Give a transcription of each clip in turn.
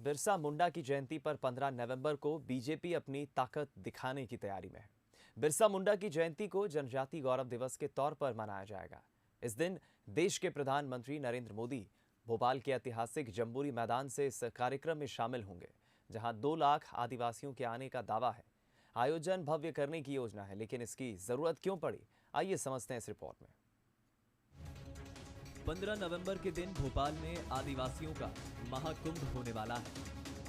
बिरसा मुंडा की जयंती पर 15 नवंबर को बीजेपी अपनी ताकत दिखाने की तैयारी में है। बिरसा मुंडा की जयंती को जनजाति गौरव दिवस के तौर पर मनाया जाएगा। इस दिन देश के प्रधानमंत्री नरेंद्र मोदी भोपाल के ऐतिहासिक जम्बूरी मैदान से इस कार्यक्रम में शामिल होंगे, जहां 2 लाख आदिवासियों के आने का दावा है। आयोजन भव्य करने की योजना है, लेकिन इसकी जरूरत क्यों पड़ी, आइए समझते हैं इस रिपोर्ट में। 15 नवंबर के दिन भोपाल में आदिवासियों का महाकुंभ होने वाला है।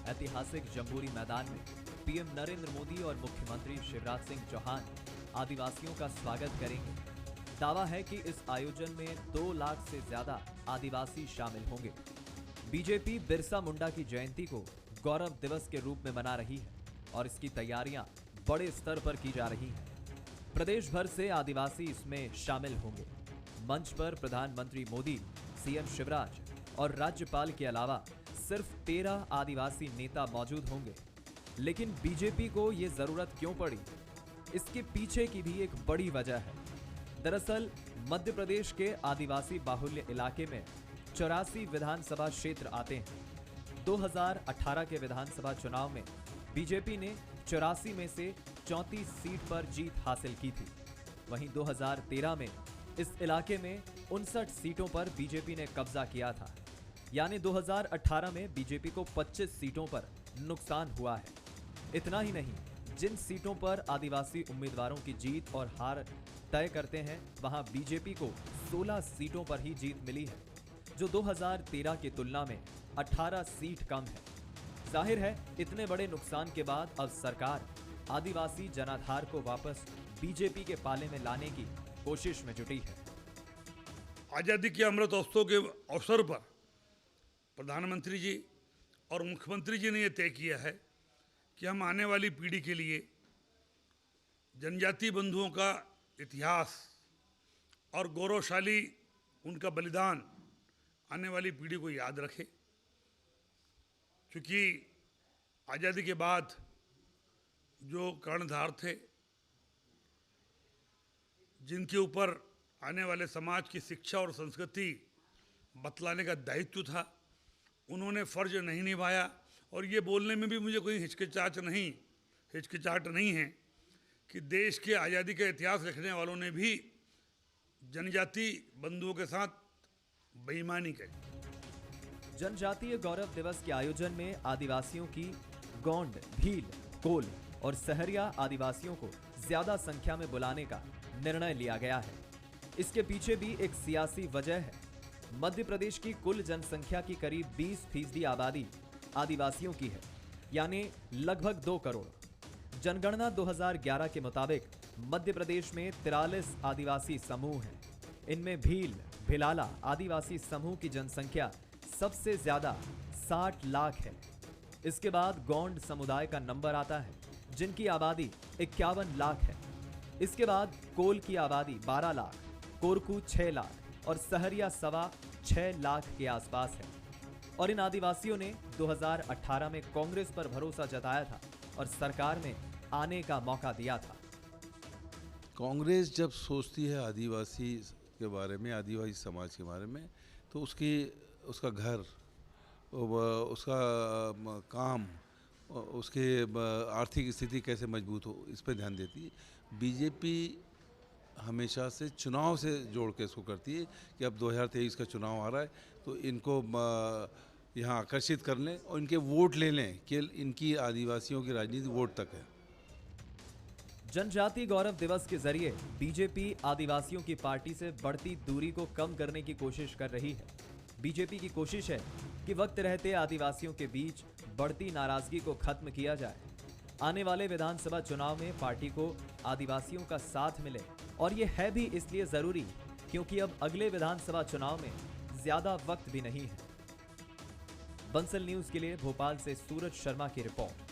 ऐतिहासिक जम्बूरी मैदान में पीएम नरेंद्र मोदी और मुख्यमंत्री शिवराज सिंह चौहान आदिवासियों का स्वागत करेंगे। दावा है कि इस आयोजन में 2 लाख से ज्यादा आदिवासी शामिल होंगे। बीजेपी बिरसा मुंडा की जयंती को गौरव दिवस के रूप में मना रही है और इसकी तैयारियां बड़े स्तर पर की जा रही हैं। प्रदेश भर से आदिवासी इसमें शामिल होंगे। मंच पर प्रधानमंत्री मोदी, सीएम शिवराज और राज्यपाल के अलावा सिर्फ 13 आदिवासी नेता मौजूद होंगे। लेकिन बीजेपी को ये जरूरत क्यों पड़ी? इसके पीछे की भी एक बड़ी वजह है। दरअसल मध्य प्रदेश के आदिवासी बाहुल्य इलाके में 84 विधानसभा क्षेत्र आते हैं। 2018 के विधानसभा चुनाव में बीजेपी ने 84 में से 34 सीट पर जीत हासिल की थी। वहीं 2013 में इस इलाके में 59 सीटों पर बीजेपी ने कब्जा किया था। यानी 2018 में बीजेपी को 25 सीटों पर नुकसान हुआ है। इतना ही नहीं, जिन सीटों पर आदिवासी उम्मीदवारों की जीत और हार तय करते हैं, वहां बीजेपी को 16 सीटों पर ही जीत मिली है, जो 2013 की तुलना में 18 सीट कम है। जाहिर है, इतने बड़े नुकसान के बाद अब सरकार आदिवासी जनाधार को वापस बीजेपी के पाले में लाने की कोशिश में जुटी है। आज़ादी के अमृत महोत्सव के अवसर पर प्रधानमंत्री जी और मुख्यमंत्री जी ने यह तय किया है कि हम आने वाली पीढ़ी के लिए जनजाति बंधुओं का इतिहास और गौरवशाली उनका बलिदान आने वाली पीढ़ी को याद रखें। क्योंकि आज़ादी के बाद जो कर्णधार थे, जिनके ऊपर आने वाले समाज की शिक्षा और संस्कृति बतलाने का दायित्व था, उन्होंने फर्ज नहीं निभाया। और ये बोलने में भी मुझे कोई हिचकिचाहट नहीं है कि देश के आज़ादी का इतिहास लिखने वालों ने भी जनजाति बंधुओं के साथ बेईमानी करी। जनजातीय गौरव दिवस के आयोजन में आदिवासियों की गोंड, भील, कोल और सहरिया आदिवासियों को ज्यादा संख्या में बुलाने का निर्णय लिया गया है। इसके पीछे भी एक सियासी वजह है। मध्य प्रदेश की कुल जनसंख्या की करीब 20% आबादी आदिवासियों की है, यानी लगभग 2 करोड़। जनगणना 2011 के मुताबिक मध्य प्रदेश में 43 आदिवासी समूह हैं। इनमें भील, भिलाला आदिवासी समूह की जनसंख्या सबसे ज्यादा 60 लाख है। इसके बाद गोंड समुदाय का नंबर आता है, जिनकी आबादी 51 लाख है। इसके बाद कोल की आबादी 12 लाख, कोरकू 6 लाख और सहरिया 6.25 लाख के आसपास है। और इन आदिवासियों ने 2018 में कांग्रेस पर भरोसा जताया था और सरकार में आने का मौका दिया था। कांग्रेस जब सोचती है आदिवासी के बारे में, आदिवासी समाज के बारे में, तो उसका घर, उसका काम, उसके आर्थिक स्थिति कैसे मजबूत हो, इस पर ध्यान देती है। बीजेपी हमेशा से चुनाव से जोड़ के इसको करती है कि अब 2023 का चुनाव आ रहा है, तो इनको यहाँ आकर्षित कर लें और इनके वोट ले लें कि इनकी आदिवासियों की राजनीति वोट तक है। जनजाति गौरव दिवस के जरिए बीजेपी आदिवासियों की पार्टी से बढ़ती दूरी को कम करने की कोशिश कर रही है। बीजेपी की कोशिश है कि वक्त रहते आदिवासियों के बीच बढ़ती नाराजगी को खत्म किया जाए। आने वाले विधानसभा चुनाव में पार्टी को आदिवासियों का साथ मिले, और ये है भी इसलिए जरूरी क्योंकि अब अगले विधानसभा चुनाव में ज्यादा वक्त भी नहीं है। बंसल न्यूज के लिए भोपाल से सूरज शर्मा की रिपोर्ट।